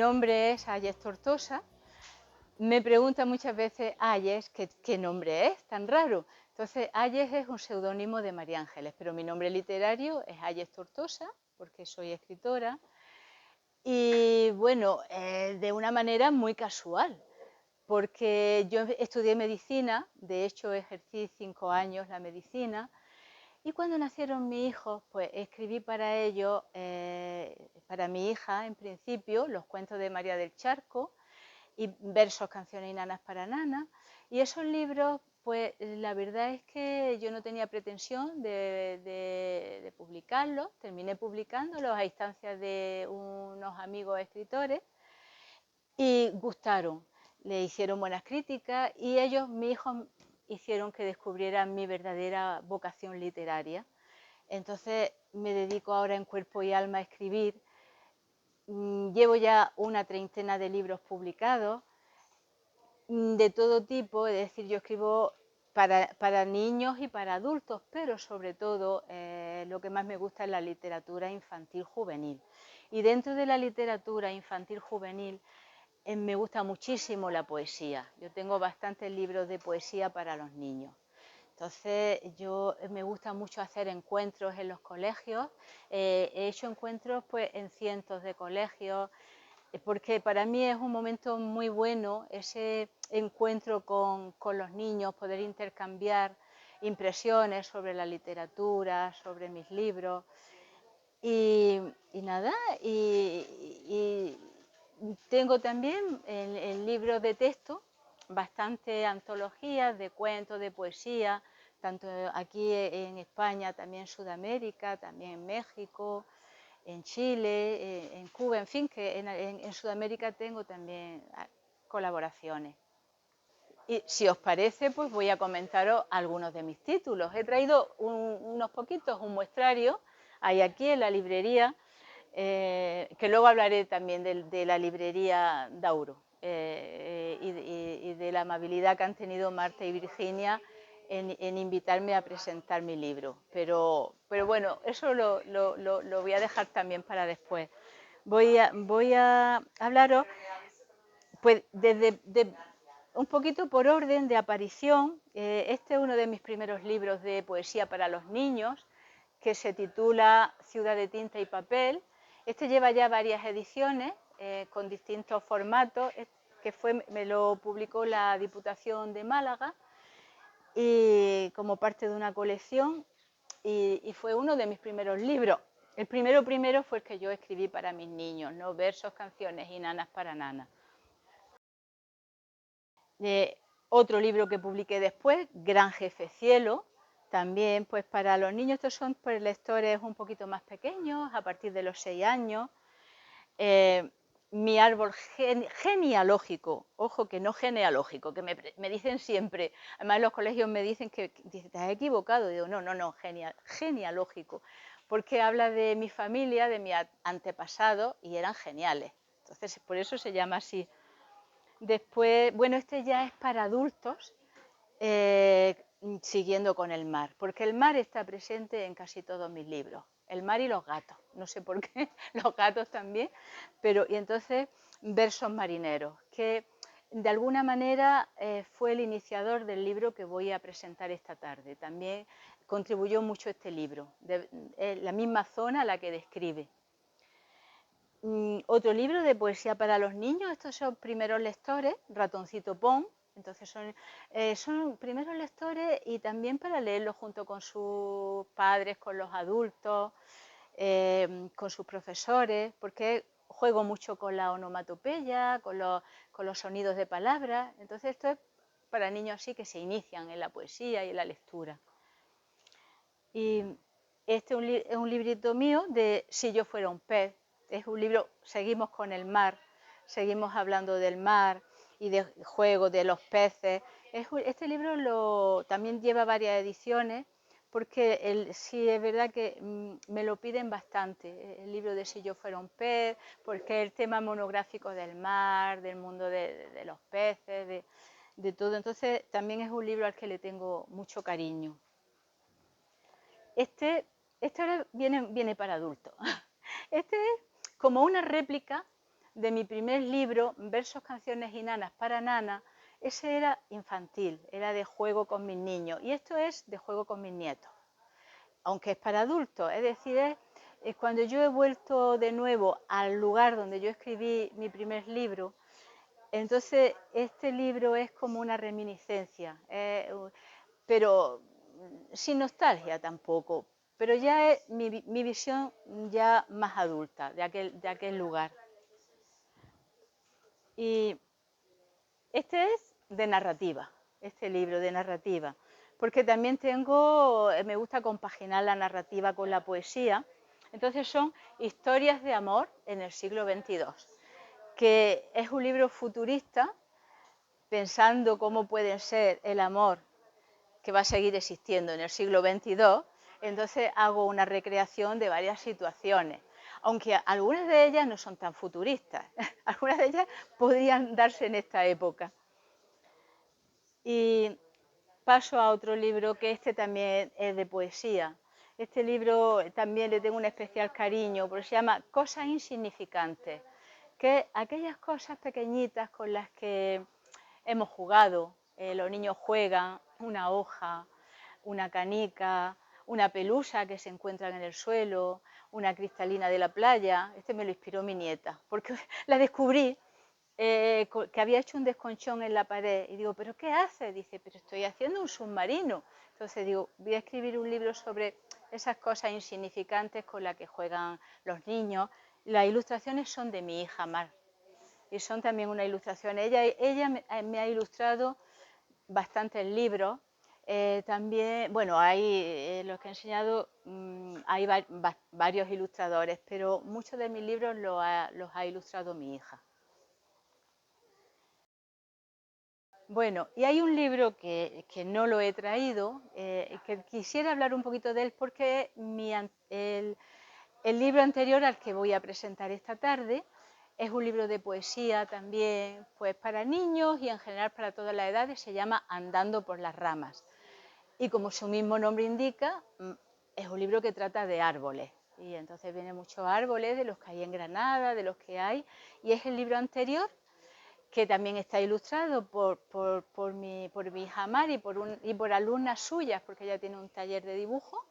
nombre es Ayes Tortosa. Me preguntan muchas veces, Ayes, ¿qué nombre es tan raro? Entonces, Ayes es un seudónimo de María Ángeles, pero mi nombre literario es Ayes Tortosa, porque soy escritora. Y bueno, de una manera muy casual, porque yo estudié medicina, de hecho ejercí 5 años la medicina, y cuando nacieron mis hijos, pues escribí para ellos, para mi hija en principio, los cuentos de María del Charco y versos, canciones y nanas para nanas. Y esos libros, pues la verdad es que yo no tenía pretensión de publicarlos, terminé publicándolos a instancias de unos amigos escritores y gustaron, le hicieron buenas críticas y ellos, mis hijos, hicieron que descubriera mi verdadera vocación literaria. Entonces me dedico ahora en cuerpo y alma a escribir. Llevo ya una treintena de libros publicados, de todo tipo, es decir, yo escribo para niños y para adultos, pero sobre todo lo que más me gusta es la literatura infantil juvenil. Y dentro de la literatura infantil juvenil me gusta muchísimo la poesía. Yo tengo bastantes libros de poesía para los niños. Entonces, me gusta mucho hacer encuentros en los colegios. He hecho encuentros pues, en cientos de colegios, porque para mí es un momento muy bueno ese encuentro con los niños, poder intercambiar impresiones sobre la literatura, sobre mis libros. Y nada, y tengo también en libros de texto bastante antologías de cuentos, de poesía, tanto aquí en España, también en Sudamérica, también en México, en Chile, en Cuba, en fin, que en Sudamérica tengo también colaboraciones. Y si os parece, pues voy a comentaros algunos de mis títulos. He traído unos poquitos, un muestrario, hay aquí en la librería, que luego hablaré también de la librería Dauro y de la amabilidad que han tenido Marta y Virginia en invitarme a presentar mi libro. Pero bueno, eso lo voy a dejar también para después. Voy a hablaros pues un poquito por orden de aparición. Este es uno de mis primeros libros de poesía para los niños, que se titula Ciudad de tinta y papel. Este lleva ya varias ediciones con distintos formatos, me lo publicó la Diputación de Málaga y como parte de una colección, y fue uno de mis primeros libros. El primero fue el que yo escribí para mis niños, ¿no? Versos, canciones y nanas para nanas. Otro libro que publiqué después, Gran Jefe Cielo, también pues para los niños. Estos son pues, lectores un poquito más pequeños, a partir de los 6 años. Mi árbol genealógico, ojo que no genealógico, que me dicen siempre, además en los colegios me dicen que te has equivocado. Digo, no, genealógico, porque habla de mi familia, de mi antepasado, y eran geniales. Entonces por eso se llama así. Después, bueno, este ya es para adultos, siguiendo con el mar, porque el mar está presente en casi todos mis libros. El mar y los gatos, no sé por qué, los gatos también, pero y entonces versos marineros, que de alguna manera fue el iniciador del libro que voy a presentar esta tarde. También contribuyó mucho este libro, la misma zona a la que describe. Otro libro de poesía para los niños, estos son primeros lectores, Ratoncito Pon. Entonces son primeros lectores y también para leerlo junto con sus padres, con los adultos, con sus profesores, porque juego mucho con la onomatopeya, con los sonidos de palabras. Entonces esto es para niños así que se inician en la poesía y en la lectura. Y este es un librito mío de Si yo fuera un pez. Es un libro, seguimos con el mar, seguimos hablando del mar y de juego de los peces. Este libro también lleva varias ediciones, porque sí es verdad que me lo piden bastante, el libro de Si yo fuera un pez, porque el tema monográfico del mar, del mundo de los peces, de todo. Entonces también es un libro al que le tengo mucho cariño. Este ahora viene para adultos. Este es como una réplica de mi primer libro, Versos, canciones y nanas para nana, ese era infantil, era de juego con mis niños, y esto es de juego con mis nietos, aunque es para adultos, es decir, es cuando yo he vuelto de nuevo al lugar donde yo escribí mi primer libro. Entonces, este libro es como una reminiscencia, pero sin nostalgia tampoco, pero ya es mi visión ya más adulta de aquel lugar. Y este es de narrativa, este libro de narrativa, porque también me gusta compaginar la narrativa con la poesía. Entonces son historias de amor en el siglo XXII, que es un libro futurista, pensando cómo puede ser el amor que va a seguir existiendo en el siglo XXII. Entonces hago una recreación de varias situaciones, aunque algunas de ellas no son tan futuristas, algunas de ellas podrían darse en esta época. Y paso a otro libro, que este también es de poesía. Este libro también le tengo un especial cariño, porque se llama Cosas insignificantes, que aquellas cosas pequeñitas con las que hemos jugado, los niños juegan, una hoja, una canica, una pelusa que se encuentran en el suelo, una cristalina de la playa. Este me lo inspiró mi nieta, porque la descubrí que había hecho un desconchón en la pared, y digo, ¿pero qué hace? Dice, pero estoy haciendo un submarino. Entonces digo, voy a escribir un libro sobre esas cosas insignificantes con las que juegan los niños. Las ilustraciones son de mi hija Mar, y son también una ilustración. Ella me ha ilustrado bastantes libros. También, bueno, hay los que he enseñado, hay varios ilustradores, pero muchos de mis libros los ha ilustrado mi hija. Bueno, y hay un libro que no lo he traído, que quisiera hablar un poquito de él, porque el libro anterior al que voy a presentar esta tarde es un libro de poesía también, pues para niños y en general para todas las edades. Se llama Andando por las ramas. Y como su mismo nombre indica, es un libro que trata de árboles. Y entonces vienen muchos árboles de los que hay en Granada, de los que hay. Y es el libro anterior, que también está ilustrado por mi hija Mar y por alumnas suyas, porque ella tiene un taller de dibujo.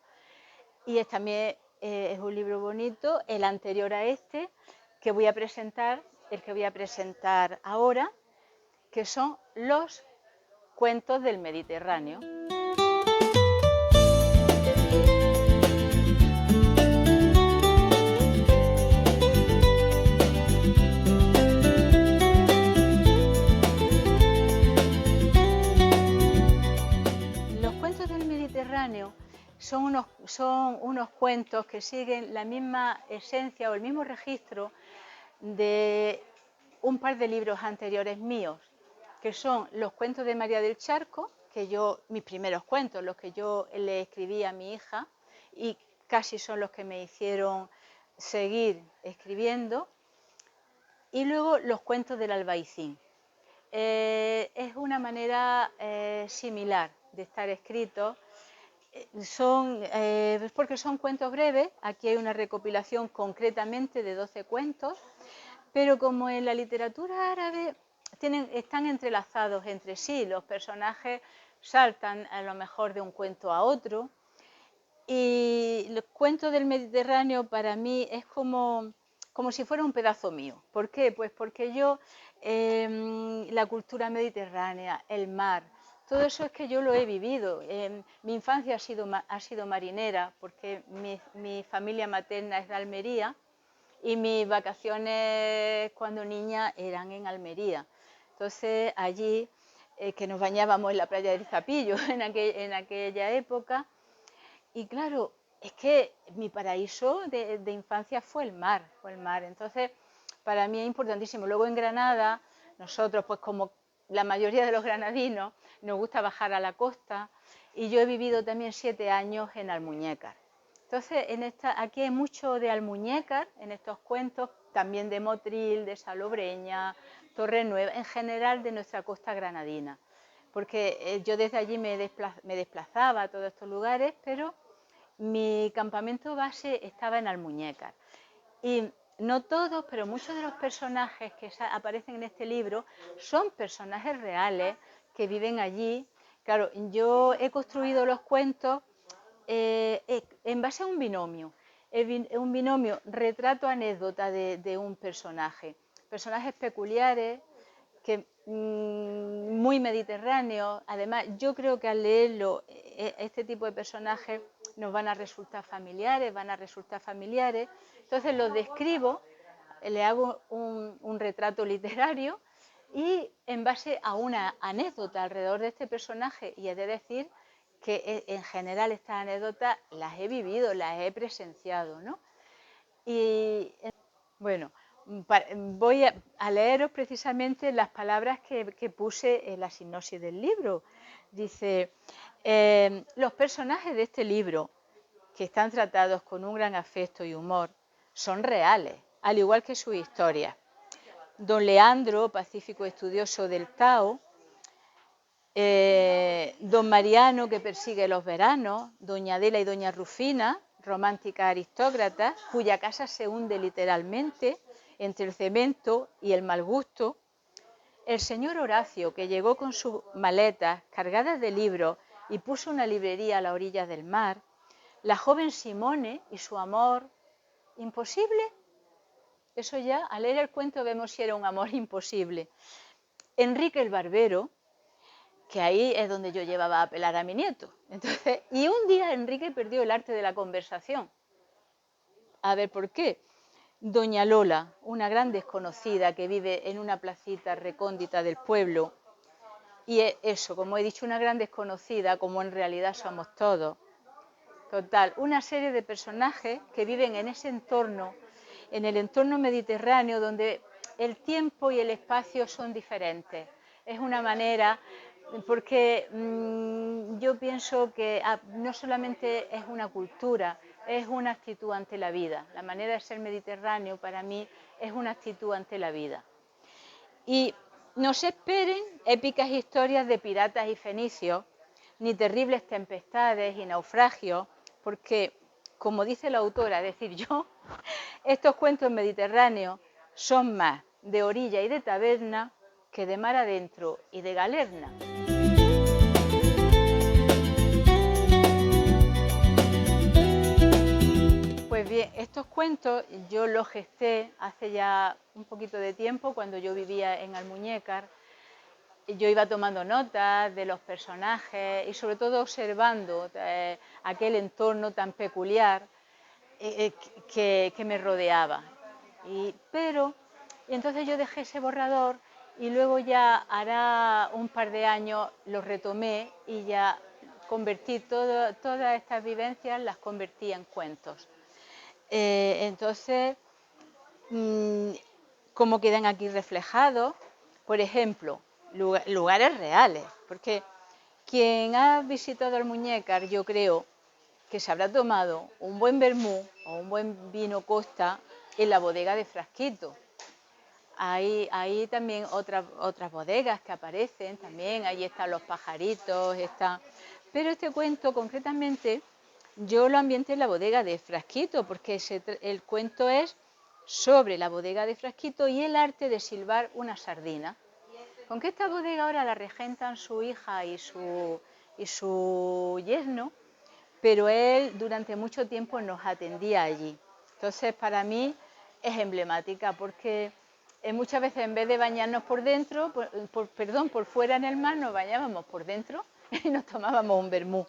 Y también es un libro bonito, el anterior a este, que voy a presentar, el que voy a presentar ahora, que son los cuentos del Mediterráneo. Los cuentos del Mediterráneo son unos cuentos que siguen la misma esencia o el mismo registro de un par de libros anteriores míos, que son los cuentos de María del Charco, mis primeros cuentos, los que yo le escribí a mi hija, y casi son los que me hicieron seguir escribiendo, y luego los cuentos del Albaicín. Es una manera similar de estar escritos. Porque son cuentos breves. Aquí hay una recopilación concretamente de 12 cuentos, pero como en la literatura árabe están entrelazados entre sí, los personajes saltan a lo mejor de un cuento a otro, y los cuentos del Mediterráneo para mí es como si fuera un pedazo mío. ¿Por qué? Pues porque yo, la cultura mediterránea, el mar, todo eso es que yo lo he vivido. Mi infancia ha sido marinera, porque mi familia materna es de Almería, y mis vacaciones cuando niña eran en Almería. Entonces allí, que nos bañábamos en la playa del Zapillo en aquella época. Y claro, es que mi paraíso de infancia fue el mar, Entonces, para mí es importantísimo. Luego en Granada, nosotros, pues como la mayoría de los granadinos, nos gusta bajar a la costa, y yo he vivido también 7 años en Almuñécar. Entonces, aquí hay mucho de Almuñécar en estos cuentos, también de Motril, de Salobreña, Torrenueva, en general de nuestra costa granadina, porque yo desde allí me desplazaba a todos estos lugares, pero mi campamento base estaba en Almuñécar. Y no todos, pero muchos de los personajes que aparecen en este libro son personajes reales que viven allí. Claro, yo he construido los cuentos en base a un binomio. Un binomio retrato-anécdota de un personaje. Personajes peculiares, muy mediterráneos. Además, yo creo que al leerlo, este tipo de personajes nos van a resultar familiares, Entonces los describo, le hago un retrato literario y en base a una anécdota alrededor de este personaje, y he de decir que en general estas anécdotas las he vivido, las he presenciado, ¿no? Y bueno, voy a leeros precisamente las palabras que puse en la sinopsis del libro. Dice, los personajes de este libro, que están tratados con un gran afecto y humor, son reales, al igual que sus historias. Don Leandro, pacífico estudioso del Tao, don Mariano, que persigue los veranos, doña Adela y doña Rufina, románticas aristócratas, cuya casa se hunde literalmente entre el cemento y el mal gusto, el señor Horacio, que llegó con sus maletas cargadas de libros y puso una librería a la orilla del mar, la joven Simone y su amor imposible. Eso ya, al leer el cuento vemos si era un amor imposible. Enrique el barbero, que ahí es donde yo llevaba a pelar a mi nieto. Entonces, y un día Enrique perdió el arte de la conversación. A ver, ¿por qué? Doña Lola, una gran desconocida que vive en una placita recóndita del pueblo, y eso, como he dicho, una gran desconocida, como en realidad somos todos. Total, una serie de personajes que viven en ese entorno, en el entorno mediterráneo, donde el tiempo y el espacio son diferentes. Es una manera, porque yo pienso que no solamente es una cultura, es una actitud ante la vida. La manera de ser mediterráneo para mí es una actitud ante la vida. Y no se esperen épicas historias de piratas y fenicios, ni terribles tempestades y naufragios, porque, como dice la autora, es decir, yo, estos cuentos mediterráneos son más de orilla y de taberna que de mar adentro y de galerna. Pues bien, estos cuentos yo los gesté hace ya un poquito de tiempo, cuando yo vivía en Almuñécar. Yo iba tomando notas de los personajes y sobre todo observando aquel entorno tan peculiar que me rodeaba. Y entonces yo dejé ese borrador y luego ya hará un par de años lo retomé y ya convertí todas estas vivencias, las convertí en cuentos. Entonces, ¿cómo quedan aquí reflejados? Por ejemplo, lugares reales, porque quien ha visitado Almuñécar, yo creo que se habrá tomado un buen vermú o un buen vino Costa en la bodega de Frasquito. Hay también otras bodegas que aparecen, también ahí están los pajaritos, pero este cuento concretamente yo lo ambienté en la bodega de Frasquito, porque el cuento es sobre la bodega de Frasquito y el arte de silbar una sardina. Con que esta bodega ahora la regentan su hija y su yerno, pero él durante mucho tiempo nos atendía allí. Entonces, para mí es emblemática, porque muchas veces en vez de bañarnos por dentro, por fuera en el mar, nos bañábamos por dentro y nos tomábamos un vermú.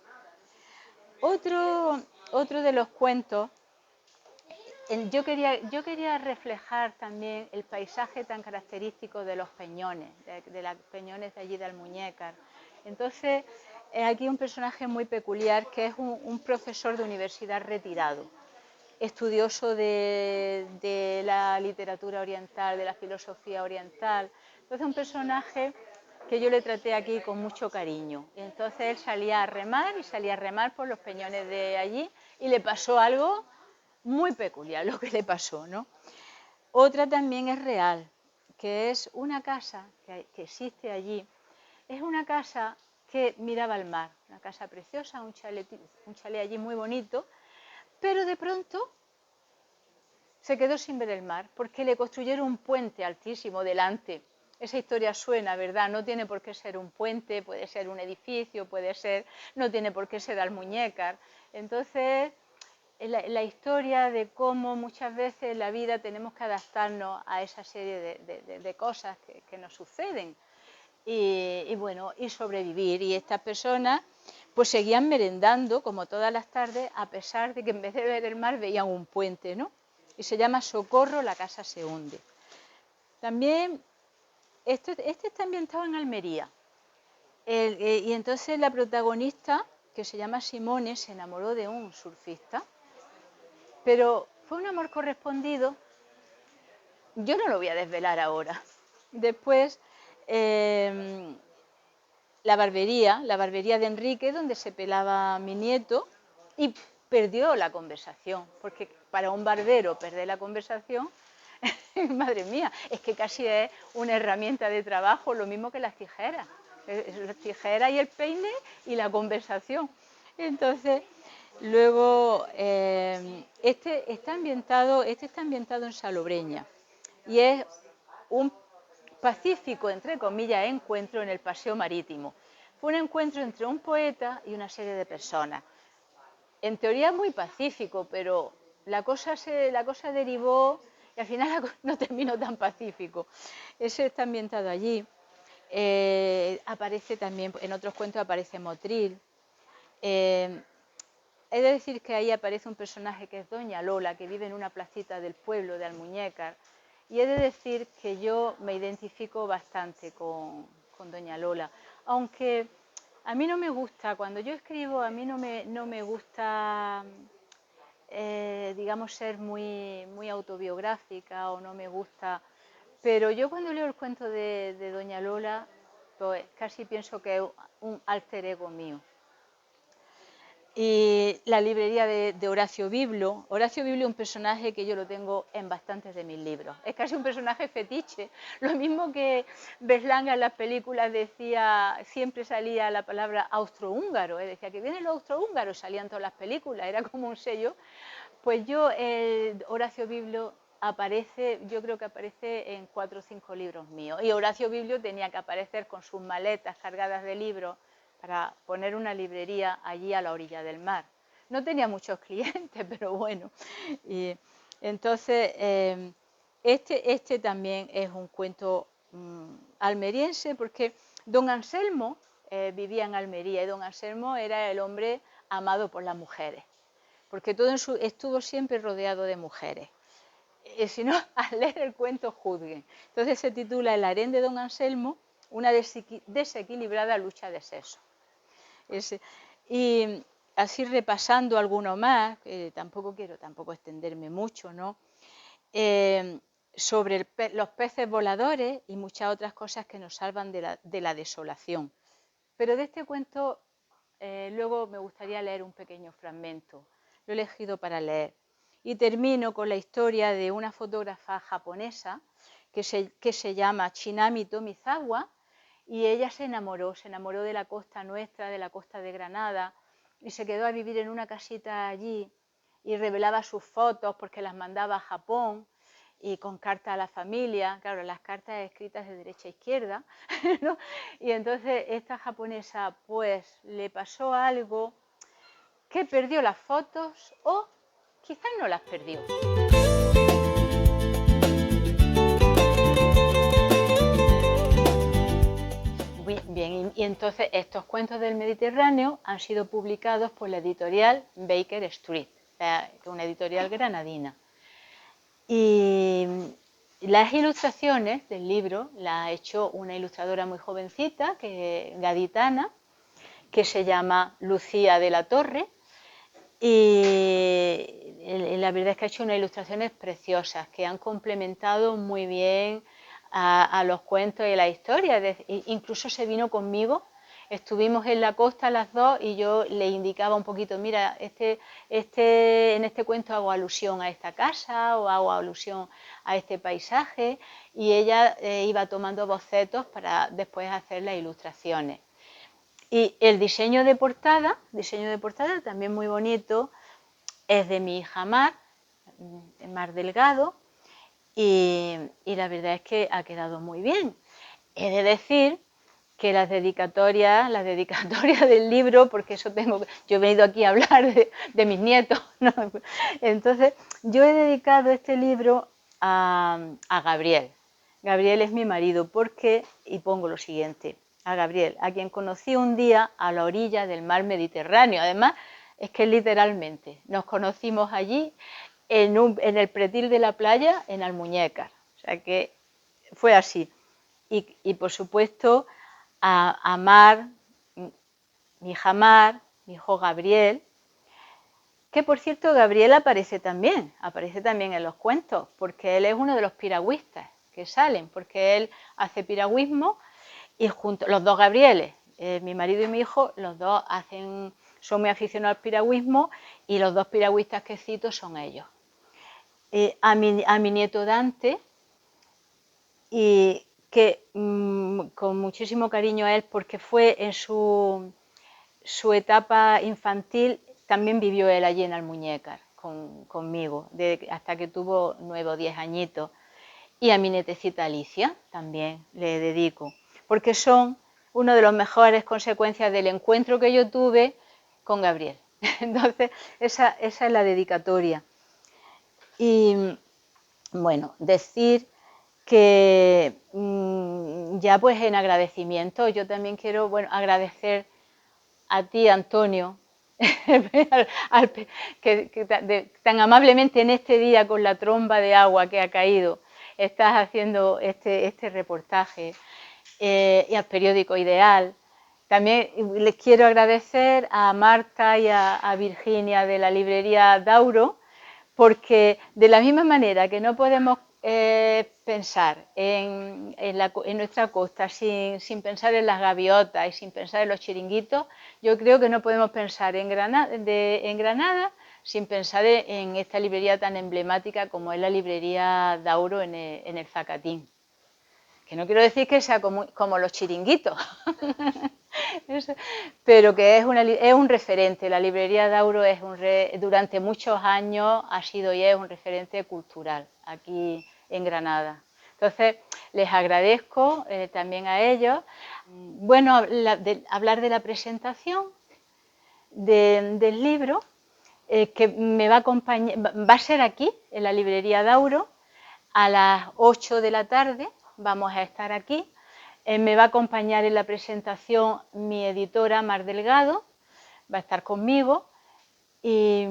Otro de los cuentos, yo quería reflejar también el paisaje tan característico de los peñones, de los peñones de allí de Almuñécar. Entonces, aquí un personaje muy peculiar, que es un profesor de universidad retirado, estudioso de la literatura oriental, de la filosofía oriental. Entonces, un personaje que yo le traté aquí con mucho cariño. Y entonces él salía a remar por los peñones de allí, y le pasó algo muy peculiar, lo que le pasó, ¿no? Otra también es real, que es una casa que existe allí. Es una casa que miraba al mar, una casa preciosa, un chalet allí muy bonito, pero de pronto se quedó sin ver el mar porque le construyeron un puente altísimo delante. Esa historia suena, ¿verdad? No tiene por qué ser un puente, puede ser un edificio, no tiene por qué ser Almuñécar. Entonces, la historia de cómo muchas veces en la vida tenemos que adaptarnos a esa serie de cosas que nos suceden y bueno, y sobrevivir. Y estas personas pues seguían merendando como todas las tardes, a pesar de que en vez de ver el mar veían un puente, ¿no? Y se llama Socorro, la casa se hunde. También, este está ambientado en Almería. Y entonces la protagonista, que se llama Simone, se enamoró de un surfista, pero fue un amor correspondido. Yo no lo voy a desvelar ahora. Después, la barbería de Enrique, donde se pelaba mi nieto, y perdió la conversación, porque para un barbero perder la conversación, madre mía, es que casi es una herramienta de trabajo, lo mismo que las tijeras. Las tijeras y el peine y la conversación. Entonces, luego, este está ambientado en Salobreña y es un pacífico, entre comillas, encuentro en el paseo marítimo. Fue un encuentro entre un poeta y una serie de personas. En teoría muy pacífico, pero la cosa derivó y al final no terminó tan pacífico. Ese está ambientado allí. Aparece también, en otros cuentos aparece Motril. He de decir que ahí aparece un personaje que es Doña Lola, que vive en una placita del pueblo de Almuñécar. Y he de decir que yo me identifico bastante con Doña Lola, aunque a mí no me gusta, cuando yo escribo, a mí no me gusta, digamos, ser muy autobiográfica o no me gusta, pero yo cuando leo el cuento de Doña Lola, pues casi pienso que es un alter ego mío. Y la librería de Horacio Biblo. Horacio Biblo es un personaje que yo lo tengo en bastantes de mis libros. Es casi un personaje fetiche. Lo mismo que Berlanga en las películas decía, siempre salía la palabra austrohúngaro. Decía que vienen los austrohúngaros, salían todas las películas, era como un sello. Pues Horacio Biblo aparece, yo creo que aparece en 4 o 5 libros míos. Y Horacio Biblo tenía que aparecer con sus maletas cargadas de libros para poner una librería allí a la orilla del mar. No tenía muchos clientes, pero bueno. Y entonces, este también es un cuento almeriense, porque don Anselmo vivía en Almería y don Anselmo era el hombre amado por las mujeres, porque estuvo siempre rodeado de mujeres. Si no, al leer el cuento juzguen. Entonces se titula El harén de don Anselmo, una desequilibrada lucha de sexo. Y así repasando alguno más, tampoco quiero extenderme mucho, ¿no? Sobre los peces voladores y muchas otras cosas que nos salvan de la desolación. Pero de este cuento luego me gustaría leer un pequeño fragmento. Lo he elegido para leer. Y termino con la historia de una fotógrafa japonesa que se llama Chinami Tomizawa, y ella se enamoró de la costa nuestra, de la costa de Granada, y se quedó a vivir en una casita allí y revelaba sus fotos porque las mandaba a Japón y con cartas a la familia, claro, las cartas escritas de derecha a izquierda, ¿no? Y entonces esta japonesa pues le pasó algo que perdió las fotos o quizás no las perdió. Bien, y entonces estos cuentos del Mediterráneo han sido publicados por la editorial Baker Street, una editorial granadina. Y las ilustraciones del libro las ha hecho una ilustradora muy jovencita, gaditana, que se llama Lucía de la Torre, y la verdad es que ha hecho unas ilustraciones preciosas que han complementado muy bien a los cuentos y la historia. Incluso se vino conmigo, estuvimos en la costa las dos y yo le indicaba un poquito, mira, en este cuento hago alusión a esta casa o hago alusión a este paisaje, y ella iba tomando bocetos para después hacer las ilustraciones. Y el diseño de portada también muy bonito, es de mi hija Mar, Mar Delgado, y la verdad es que ha quedado muy bien. He de decir que las dedicatorias del libro, porque yo he venido aquí a hablar de mis nietos, ¿no? Entonces yo he dedicado este libro a Gabriel. Gabriel es mi marido, porque, y pongo lo siguiente, a Gabriel, a quien conocí un día a la orilla del mar Mediterráneo. Además, es que literalmente nos conocimos allí en el pretil de la playa en Almuñécar. O sea que fue así. Y por supuesto a Mar, mi hija Mar, mi hijo Gabriel, que por cierto Gabriel aparece también en los cuentos, porque él es uno de los piragüistas que salen, porque él hace piragüismo y los dos Gabrieles, mi marido y mi hijo, los dos son muy aficionados al piragüismo, y los dos piragüistas que cito son ellos. A mi nieto Dante, y que con muchísimo cariño a él, porque fue en su etapa infantil, también vivió él allí en Almuñécar conmigo, hasta que tuvo 9 o 10 añitos. Y a mi nietecita Alicia también le dedico, porque son una de las mejores consecuencias del encuentro que yo tuve con Gabriel. Entonces, esa es la dedicatoria. Y bueno, decir que ya pues en agradecimiento, yo también quiero agradecer a ti, Antonio, que tan amablemente en este día, con la tromba de agua que ha caído, estás haciendo este reportaje, y al periódico Ideal. También les quiero agradecer a Marta y a Virginia de la librería Dauro, porque de la misma manera que no podemos pensar en nuestra costa sin pensar en las gaviotas y sin pensar en los chiringuitos, yo creo que no podemos pensar en Granada sin pensar en esta librería tan emblemática como es la librería Dauro en el Zacatín. Que no quiero decir que sea como los chiringuitos, pero que es un referente. La librería Dauro durante muchos años ha sido y es un referente cultural aquí en Granada. Entonces, les agradezco también a ellos. Bueno, hablar de la presentación del libro, que me va a ser aquí, en la librería Dauro, a las 8 de la tarde. Vamos a estar aquí. Me va a acompañar en la presentación mi editora Mar Delgado, va a estar conmigo, y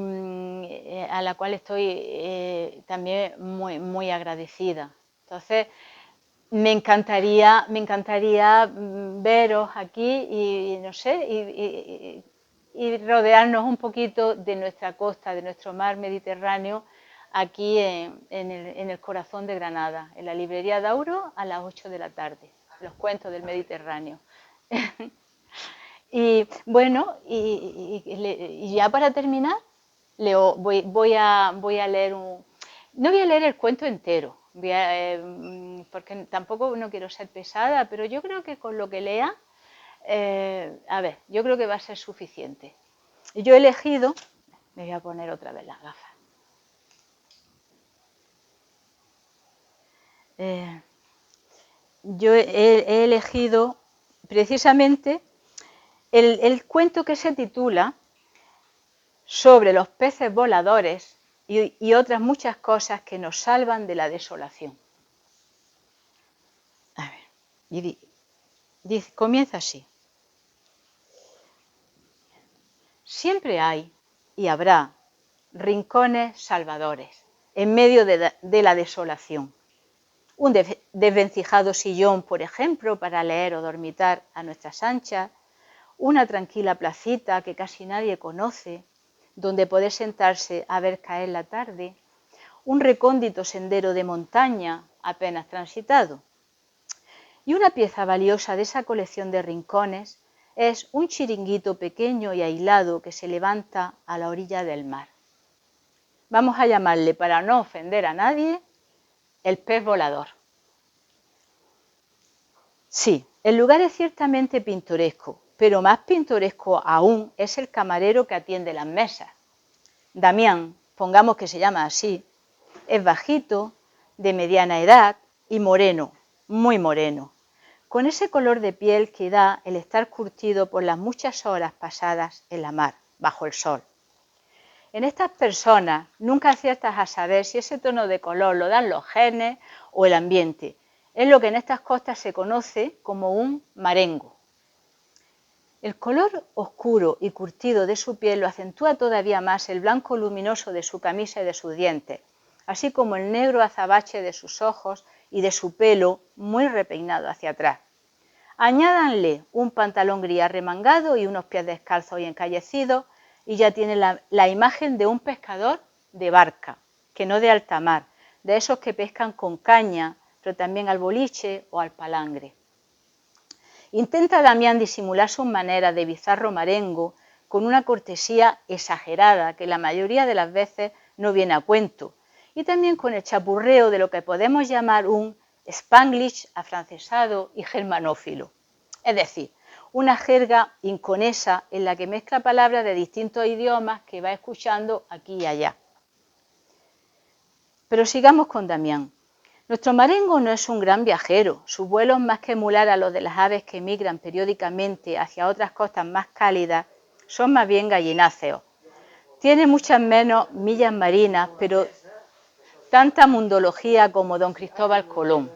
a la cual estoy también muy, muy agradecida. Entonces, me encantaría veros aquí y no sé, y rodearnos un poquito de nuestra costa, de nuestro mar Mediterráneo, aquí en el corazón de Granada, en la librería Dauro, a las 8 de la tarde, los cuentos del Mediterráneo. Y bueno, y ya para terminar, voy a leer no voy a leer el cuento entero, porque tampoco no quiero ser pesada, pero yo creo que con lo que lea, a ver, yo creo que va a ser suficiente. Yo he elegido, me voy a poner otra vez las gafas. Yo he elegido precisamente el cuento que se titula Sobre los peces voladores y otras muchas cosas que nos salvan de la desolación. A ver, comienza así. Siempre hay y habrá rincones salvadores en medio de la desolación. Un desvencijado sillón, por ejemplo, para leer o dormitar a nuestras anchas, una tranquila placita que casi nadie conoce, donde poder sentarse a ver caer la tarde, un recóndito sendero de montaña apenas transitado. Y una pieza valiosa de esa colección de rincones es un chiringuito pequeño y aislado que se levanta a la orilla del mar. Vamos a llamarle, para no ofender a nadie, el pez volador. Sí, el lugar es ciertamente pintoresco, pero más pintoresco aún es el camarero que atiende las mesas. Damián, pongamos que se llama así, es bajito, de mediana edad y moreno, muy moreno, con ese color de piel que da el estar curtido por las muchas horas pasadas en la mar, bajo el sol. En estas personas nunca aciertas a saber si ese tono de color lo dan los genes o el ambiente. Es lo que en estas costas se conoce como un marengo. El color oscuro y curtido de su piel lo acentúa todavía más el blanco luminoso de su camisa y de sus dientes, así como el negro azabache de sus ojos y de su pelo muy repeinado hacia atrás. Añádanle un pantalón gris arremangado y unos pies descalzos y encallecidos y ya tienen la imagen de un pescador de barca, que no de alta mar, de esos que pescan con caña, pero también al boliche o al palangre. Intenta Damián disimular sus maneras de bizarro marengo con una cortesía exagerada que la mayoría de las veces no viene a cuento, y también con el chapurreo de lo que podemos llamar un spanglish afrancesado y germanófilo, es decir, una jerga inconesa en la que mezcla palabras de distintos idiomas que va escuchando aquí y allá. Pero sigamos con Damián. Nuestro marengo no es un gran viajero, sus vuelos más que emular a los de las aves que migran periódicamente hacia otras costas más cálidas, son más bien gallináceos. Tiene muchas menos millas marinas, pero tanta mundología como don Cristóbal Colón.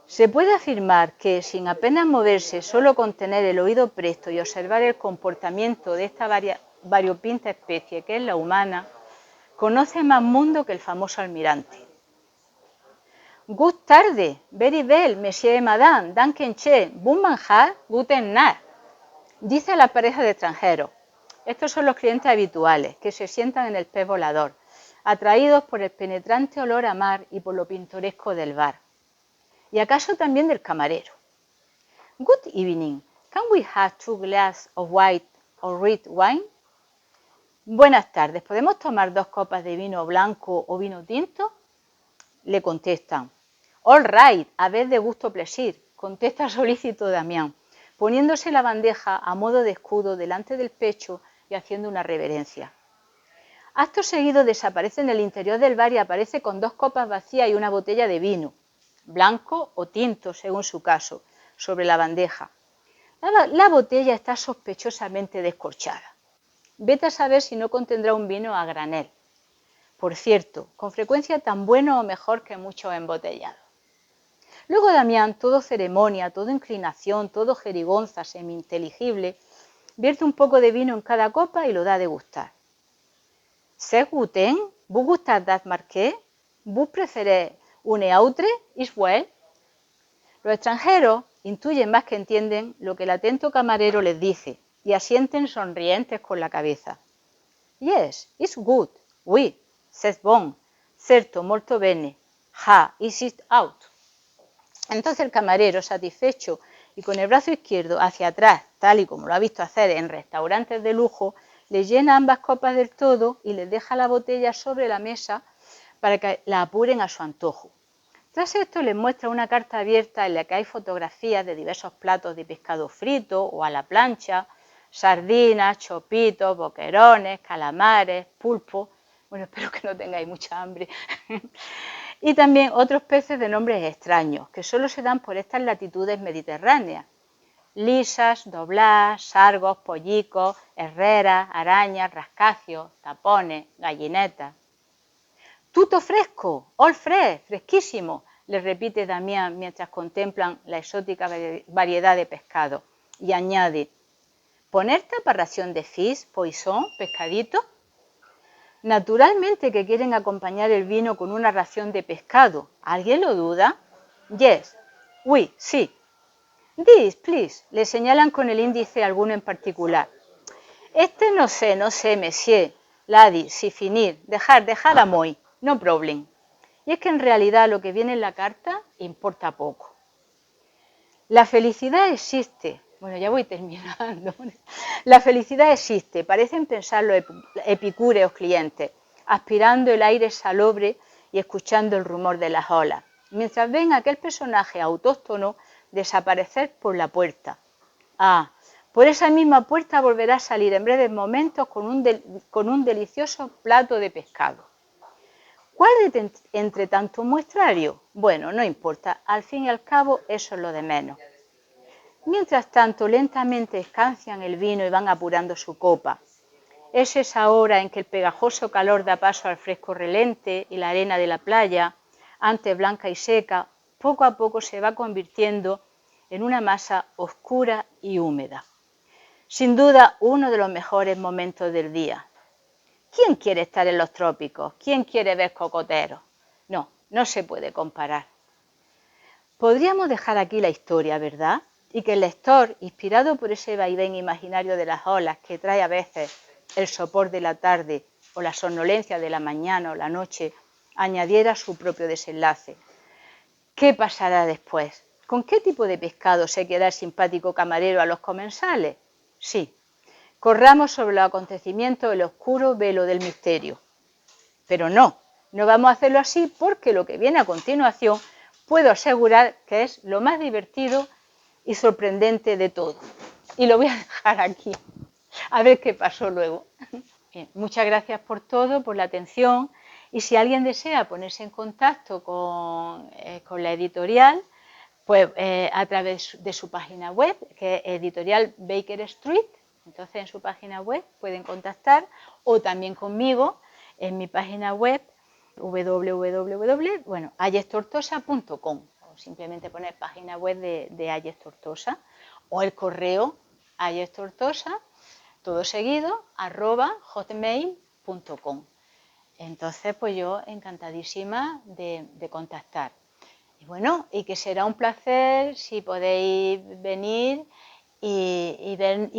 Se puede afirmar que, sin apenas moverse, solo con tener el oído presto y observar el comportamiento de esta variopinta especie que es la humana, conoce más mundo que el famoso almirante. Good tarde, very well, monsieur et madame, danken che, bon manjar, guten Nacht, dice a la pareja de extranjeros. Estos son los clientes habituales, que se sientan en el pez volador, atraídos por el penetrante olor a mar y por lo pintoresco del bar. Y acaso también del camarero. Good evening, can we have 2 glasses of white or red wine? Buenas tardes, ¿podemos tomar 2 copas de vino blanco o vino tinto? Le contestan. All right, a ver de gusto plaisir, contesta solícito Damián, poniéndose la bandeja a modo de escudo delante del pecho y haciendo una reverencia. Acto seguido desaparece en el interior del bar y aparece con 2 copas vacías y una botella de vino, blanco o tinto según su caso, sobre la bandeja. La botella está sospechosamente descorchada. Vete a saber si no contendrá un vino a granel. Por cierto, con frecuencia tan bueno o mejor que muchos embotellados. Luego Damián, todo ceremonia, todo inclinación, todo jerigonza semi-inteligible, vierte un poco de vino en cada copa y lo da a degustar. ¿C'est guten? ¿Vous gustez das marqué? ¿Vous préférez une autre? ¿Is well? Los extranjeros intuyen más que entienden lo que el atento camarero les dice y asienten sonrientes con la cabeza. Yes, it's good. Oui, c'est bon. Certo, molto bene. Ha, is it out? Entonces el camarero, satisfecho y con el brazo izquierdo hacia atrás, tal y como lo ha visto hacer en restaurantes de lujo, le llena ambas copas del todo y les deja la botella sobre la mesa para que la apuren a su antojo. Tras esto les muestra una carta abierta en la que hay fotografías de diversos platos de pescado frito o a la plancha, sardinas, chopitos, boquerones, calamares, pulpo. Bueno, espero que no tengáis mucha hambre. Y también otros peces de nombres extraños, que solo se dan por estas latitudes mediterráneas. Lisas, doblas, sargos, pollicos, herreras, arañas, rascacios, tapones, gallinetas. Tuto fresco, all fresh, fresquísimo, le repite Damián mientras contemplan la exótica variedad de pescado. Y añade, ¿poner tapa ración de fish, poisson, pescadito? Naturalmente que quieren acompañar el vino con una ración de pescado. ¿Alguien lo duda? Yes, oui, sí. This, please, le señalan con el índice a alguno en particular. Este no sé, monsieur, lady, si finir, dejar a moi, no problem. Y es que en realidad lo que viene en la carta importa poco. La felicidad existe. Bueno, ya voy terminando. La felicidad existe, parecen pensar los epicúreos clientes, aspirando el aire salobre y escuchando el rumor de las olas, mientras ven a aquel personaje autóctono desaparecer por la puerta. Ah, Por esa misma puerta volverá a salir en breves momentos con un delicioso plato de pescado. ¿Cuál entre tanto muestrario? Bueno, no importa, al fin y al cabo eso es lo de menos. Mientras tanto, lentamente escancian el vino y van apurando su copa. Es esa hora en que el pegajoso calor da paso al fresco relente y la arena de la playa, antes blanca y seca, poco a poco se va convirtiendo en una masa oscura y húmeda. Sin duda, uno de los mejores momentos del día. ¿Quién quiere estar en los trópicos? ¿Quién quiere ver cocoteros? No, no se puede comparar. Podríamos dejar aquí la historia, ¿verdad? Y que el lector, inspirado por ese vaivén imaginario de las olas que trae a veces el sopor de la tarde o la somnolencia de la mañana o la noche, añadiera su propio desenlace. ¿Qué pasará después? ¿Con qué tipo de pescado se queda el simpático camarero a los comensales? Sí, corramos sobre los acontecimientos el oscuro velo del misterio. Pero no vamos a hacerlo así porque lo que viene a continuación puedo asegurar que es lo más divertido y sorprendente de todo. Y lo voy a dejar aquí, a ver qué pasó luego. Bien, muchas gracias por todo, por la atención. Y si alguien desea ponerse en contacto con la editorial, pues a través de su página web, que es Editorial Baker Street. Entonces en su página web pueden contactar, o también conmigo en mi página web ayestortosa.com, o simplemente poner página web de Ayes Tortosa, o el correo ayestortosa, todo seguido, @hotmail.com. Entonces, pues yo encantadísima de contactar. Y bueno, y que será un placer si podéis venir y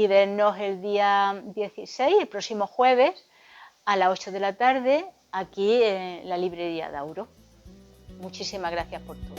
vernos el día 16, el próximo jueves, a las 8 de la tarde, aquí en la librería Dauro. Muchísimas gracias por todo.